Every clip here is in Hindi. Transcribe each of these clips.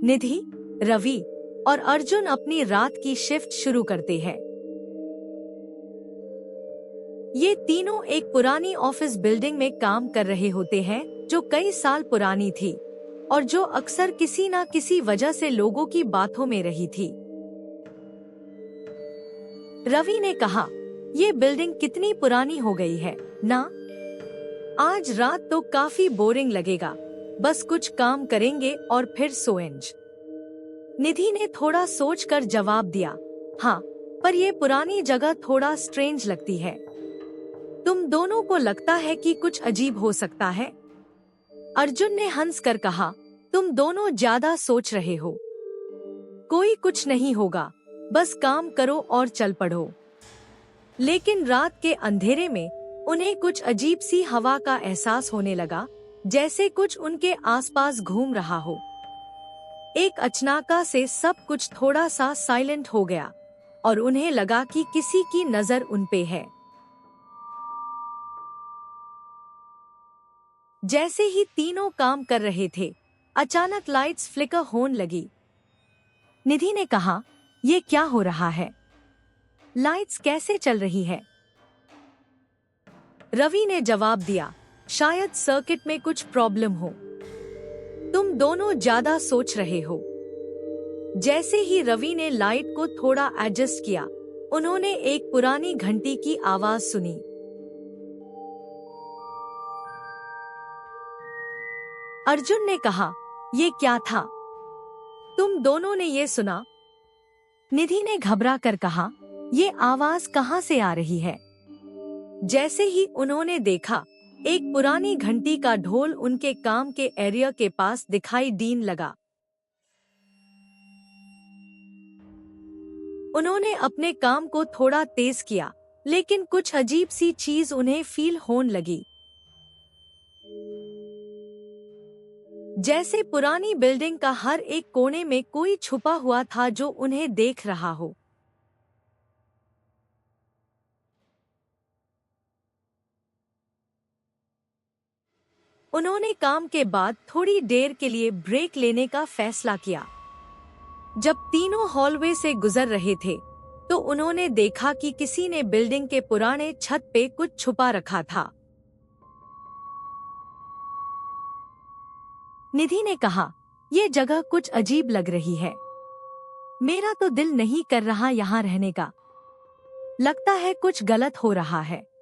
निधि, रवि और अर्जुन अपनी रात की शिफ्ट शुरू करते हैं। ये तीनों एक पुरानी ऑफिस बिल्डिंग में काम कर रहे होते हैं जो कई साल पुरानी थी और जो अक्सर किसी न किसी वजह से लोगों की बातों में रही थी। रवि ने कहा, ये बिल्डिंग कितनी पुरानी हो गई है ना? आज रात तो काफी बोरिंग लगेगा, बस कुछ काम करेंगे और फिर सोएंगे। निधि ने थोड़ा सोचकर जवाब दिया, हाँ, पर ये पुरानी जगह थोड़ा स्ट्रेंज लगती है। तुम दोनों को लगता है कि कुछ अजीब हो सकता है? अर्जुन ने हंसकर कहा, तुम दोनों ज्यादा सोच रहे हो। कोई कुछ नहीं होगा, बस काम करो और चल पड़ो। लेकिन रात के अंधेरे में उन्हें कुछ अजीब सी हवा का एहसास होने लगा, जैसे कुछ उनके आसपास घूम रहा हो। एक अचानक से सब कुछ थोड़ा सा साइलेंट हो गया और उन्हें लगा कि किसी की नजर उन पे है। जैसे ही तीनों काम कर रहे थे, अचानक लाइट्स फ्लिकर होने लगी। निधि ने कहा, ये क्या हो रहा है? लाइट्स कैसे चल रही है? रवि ने जवाब दिया, शायद सर्किट में कुछ प्रॉब्लम हो। तुम दोनों ज्यादा सोच रहे हो। जैसे ही रवि ने लाइट को थोड़ा एडजस्ट किया, उन्होंने एक पुरानी घंटी की आवाज सुनी। अर्जुन ने कहा, ये क्या था? तुम दोनों ने ये सुना? निधि ने घबरा कर कहा, ये आवाज कहाँ से आ रही है? जैसे ही उन्होंने देखा, एक पुरानी घंटी का ढोल उनके काम के एरिया के पास दिखाई देने लगा। उन्होंने अपने काम को थोड़ा तेज किया, लेकिन कुछ अजीब सी चीज उन्हें फील होने लगी। जैसे पुरानी बिल्डिंग का हर एक कोने में कोई छुपा हुआ था जो उन्हें देख रहा हो। उन्होंने काम के बाद थोड़ी देर के लिए ब्रेक लेने का फैसला किया। जब तीनों हॉलवे से गुजर रहे थे, तो उन्होंने देखा कि किसी ने बिल्डिंग के पुराने छत पे कुछ छुपा रखा था। निधि ने कहा, ये जगह कुछ अजीब लग रही है। मेरा तो दिल नहीं कर रहा यहाँ रहने का। लगता है कुछ गलत हो रहा है।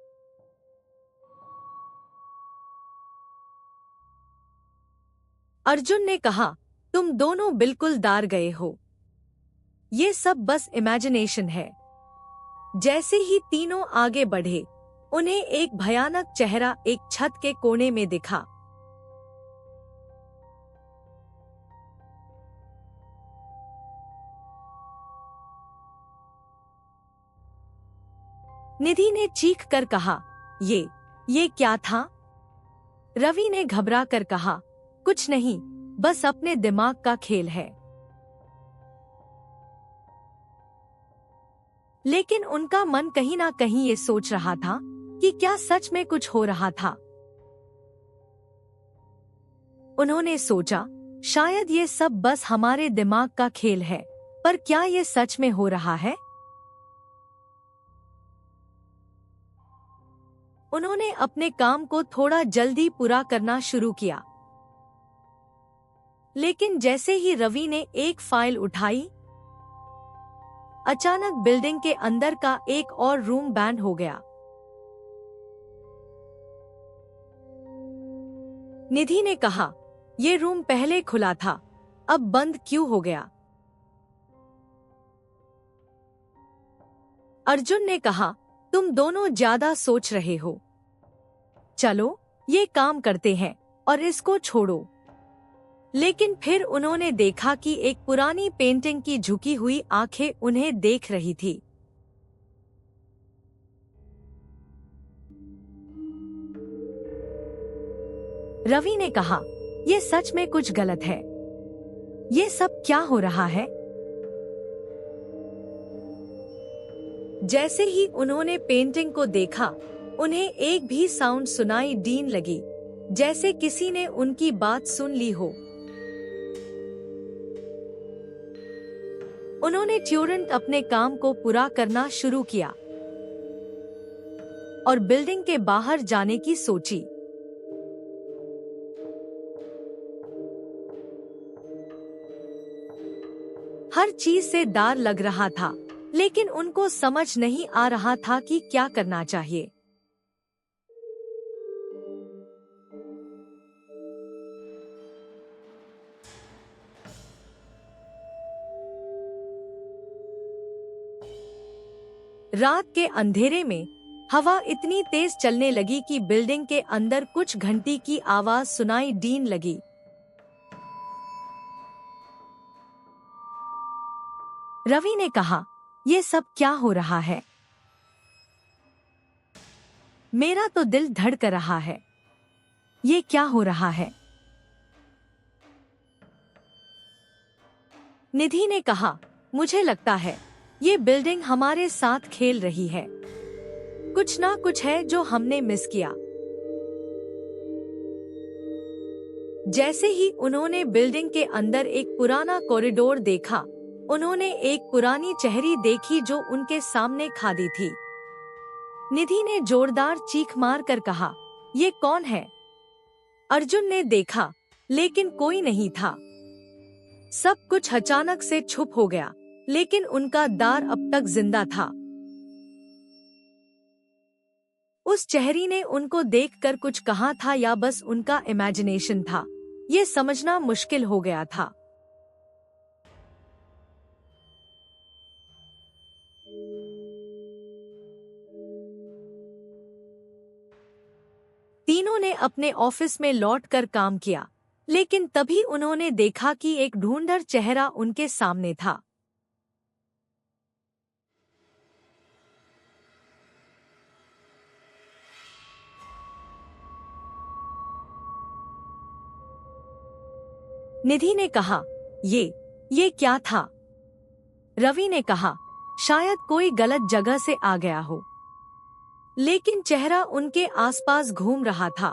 अर्जुन ने कहा, तुम दोनों बिल्कुल डर गए हो। ये सब बस इमेजिनेशन है। जैसे ही तीनों आगे बढ़े, उन्हें एक भयानक चेहरा एक छत के कोने में दिखा। निधि ने चीख कर कहा, ये क्या था? रवि ने घबरा कर कहा, कुछ नहीं, बस अपने दिमाग का खेल है। लेकिन उनका मन कहीं ना कहीं ये सोच रहा था कि क्या सच में कुछ हो रहा था। उन्होंने सोचा, शायद ये सब बस हमारे दिमाग का खेल है, पर क्या ये सच में हो रहा है? उन्होंने अपने काम को थोड़ा जल्दी पूरा करना शुरू किया। लेकिन जैसे ही रवि ने एक फाइल उठाई, अचानक बिल्डिंग के अंदर का एक और रूम बैंड हो गया। निधि ने कहा, ये रूम पहले खुला था, अब बंद क्यों हो गया? अर्जुन ने कहा, तुम दोनों ज्यादा सोच रहे हो। चलो, ये काम करते हैं और इसको छोड़ो। लेकिन फिर उन्होंने देखा कि एक पुरानी पेंटिंग की झुकी हुई आंखें उन्हें देख रही थी। रवि ने कहा, ये सच में कुछ गलत है। ये सब क्या हो रहा है? जैसे ही उन्होंने पेंटिंग को देखा, उन्हें एक भी साउंड सुनाई देने लगी, जैसे किसी ने उनकी बात सुन ली हो। उन्होंने तुरंत अपने काम को पूरा करना शुरू किया और बिल्डिंग के बाहर जाने की सोची। हर चीज से डर लग रहा था, लेकिन उनको समझ नहीं आ रहा था कि क्या करना चाहिए। रात के अंधेरे में हवा इतनी तेज चलने लगी कि बिल्डिंग के अंदर कुछ घंटी की आवाज सुनाई देने लगी। रवि ने कहा, ये सब क्या हो रहा है? मेरा तो दिल धड़क रहा है। ये क्या हो रहा है? निधि ने कहा, मुझे लगता है ये बिल्डिंग हमारे साथ खेल रही है। कुछ ना कुछ है जो हमने मिस किया। जैसे ही उन्होंने बिल्डिंग के अंदर एक पुराना कॉरिडोर देखा, उन्होंने एक पुरानी चेहरी देखी जो उनके सामने खड़ी थी। निधि ने जोरदार चीख मार कर कहा, ये कौन है? अर्जुन ने देखा, लेकिन कोई नहीं था। सब कुछ अचानक से चुप हो गया, लेकिन उनका दार अब तक जिंदा था। उस चेहरी ने उनको देखकर कुछ कहा था या बस उनका इमेजिनेशन था, ये समझना मुश्किल हो गया था। तीनों ने अपने ऑफिस में लौटकर काम किया, लेकिन तभी उन्होंने देखा कि एक ढूंढर चेहरा उनके सामने था। निधि ने कहा, ये क्या था? रवि ने कहा, शायद कोई गलत जगह से आ गया हो। लेकिन चेहरा उनके आसपास घूम रहा था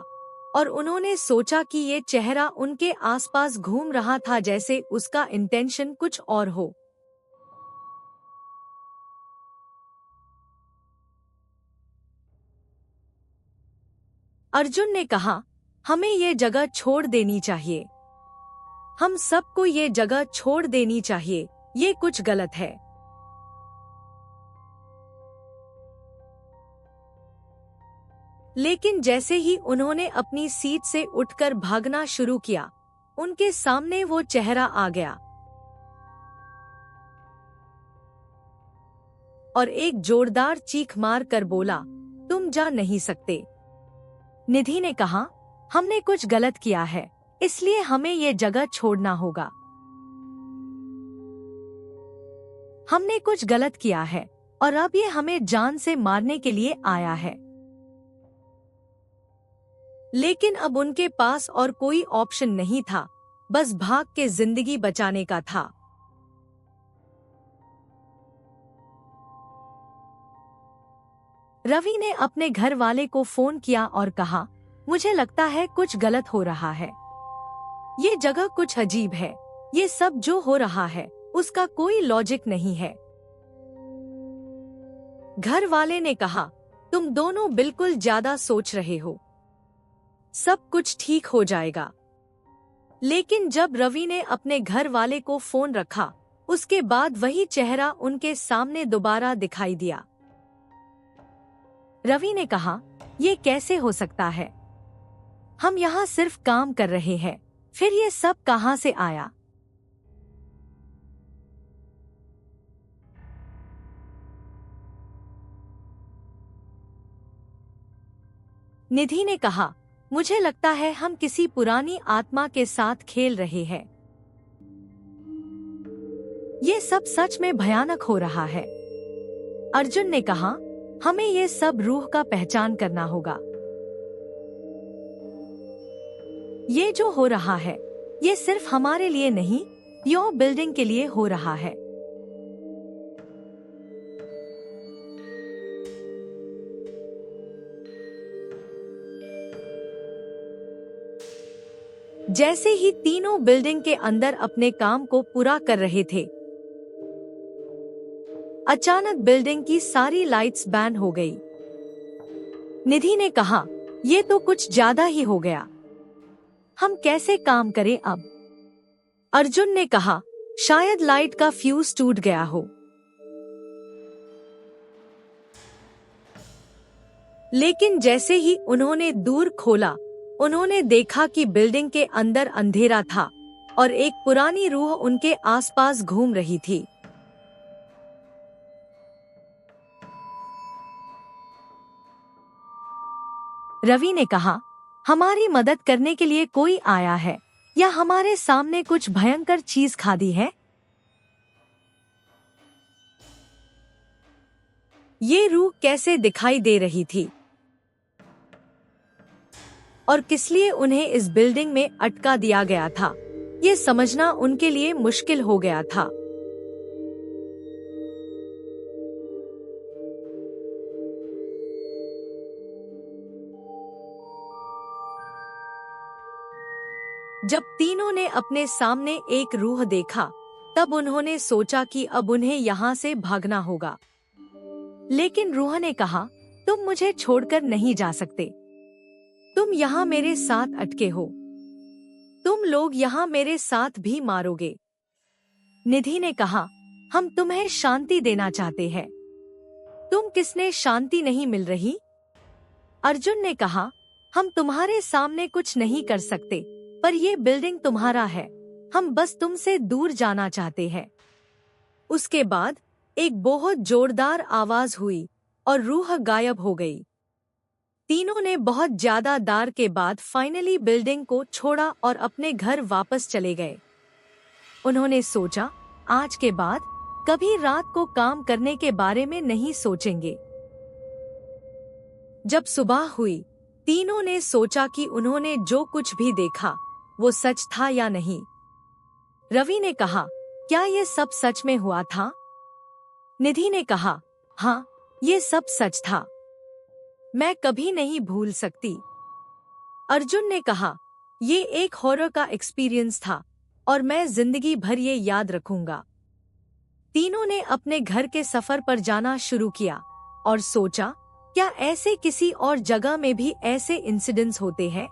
और उन्होंने सोचा कि ये चेहरा उनके आसपास घूम रहा था जैसे उसका इंटेंशन कुछ और हो। अर्जुन ने कहा, हमें ये जगह छोड़ देनी चाहिए। हम सबको ये जगह छोड़ देनी चाहिए, ये कुछ गलत है। लेकिन जैसे ही उन्होंने अपनी सीट से उठकर भागना शुरू किया, उनके सामने वो चेहरा आ गया और एक जोरदार चीख मार कर बोला, तुम जा नहीं सकते। निधि ने कहा, हमने कुछ गलत किया है, इसलिए हमें ये जगह छोड़ना होगा। हमने कुछ गलत किया है और अब ये हमें जान से मारने के लिए आया है। लेकिन अब उनके पास और कोई ऑप्शन नहीं था, बस भाग के जिंदगी बचाने का था। रवि ने अपने घर वाले को फोन किया और कहा, मुझे लगता है कुछ गलत हो रहा है। ये जगह कुछ अजीब है। ये सब जो हो रहा है उसका कोई लॉजिक नहीं है। घर वाले ने कहा, तुम दोनों बिल्कुल ज्यादा सोच रहे हो। सब कुछ ठीक हो जाएगा। लेकिन जब रवि ने अपने घर वाले को फोन रखा, उसके बाद वही चेहरा उनके सामने दोबारा दिखाई दिया। रवि ने कहा, ये कैसे हो सकता है? हम यहाँ सिर्फ काम कर रहे हैं, फिर ये सब कहाँ से आया? निधि ने कहा, मुझे लगता है हम किसी पुरानी आत्मा के साथ खेल रहे हैं। ये सब सच में भयानक हो रहा है। अर्जुन ने कहा, हमें ये सब रूह का पहचान करना होगा। ये जो हो रहा है, ये सिर्फ हमारे लिए नहीं, यो बिल्डिंग के लिए हो रहा है। जैसे ही तीनों बिल्डिंग के अंदर अपने काम को पूरा कर रहे थे, अचानक बिल्डिंग की सारी लाइट्स बैन हो गई। निधि ने कहा, ये तो कुछ ज्यादा ही हो गया। हम कैसे काम करें अब? अर्जुन ने कहा, शायद लाइट का फ्यूज टूट गया हो। लेकिन जैसे ही उन्होंने दूर खोला, उन्होंने देखा कि बिल्डिंग के अंदर अंधेरा था और एक पुरानी रूह उनके आसपास घूम रही थी। रवि ने कहा, हमारी मदद करने के लिए कोई आया है या हमारे सामने कुछ भयंकर चीज खा दी है? ये रूह कैसे दिखाई दे रही थी और किस लिए उन्हें इस बिल्डिंग में अटका दिया गया था, ये समझना उनके लिए मुश्किल हो गया था। जब तीनों ने अपने सामने एक रूह देखा, तब उन्होंने सोचा कि अब उन्हें यहाँ से भागना होगा। लेकिन रूह ने कहा, तुम मुझे छोड़कर नहीं जा सकते। तुम यहाँ मेरे साथ अटके हो। तुम लोग यहाँ मेरे साथ भी मारोगे। निधि ने कहा, हम तुम्हें शांति देना चाहते हैं। तुम किसने शांति नहीं मिल रही? अर्जुन ने कहा, हम तुम्हारे सामने कुछ नहीं कर सकते, पर ये बिल्डिंग तुम्हारा है। हम बस तुमसे दूर जाना चाहते हैं। उसके बाद एक बहुत जोरदार आवाज हुई और रूह गायब हो गई। तीनों ने बहुत ज्यादा दार के बाद फाइनली बिल्डिंग को छोड़ा और अपने घर वापस चले गए। उन्होंने सोचा, आज के बाद कभी रात को काम करने के बारे में नहीं सोचेंगे। जब सुबह हुई, तीनों ने सोचा कि उन्होंने जो कुछ भी देखा वो सच था या नहीं। रवि ने कहा, क्या ये सब सच में हुआ था? निधि ने कहा, हाँ, ये सब सच था। मैं कभी नहीं भूल सकती। अर्जुन ने कहा, ये एक हॉरर का एक्सपीरियंस था और मैं जिंदगी भर ये याद रखूंगा। तीनों ने अपने घर के सफर पर जाना शुरू किया और सोचा, क्या ऐसे किसी और जगह में भी ऐसे इंसिडेंट्स होते हैं?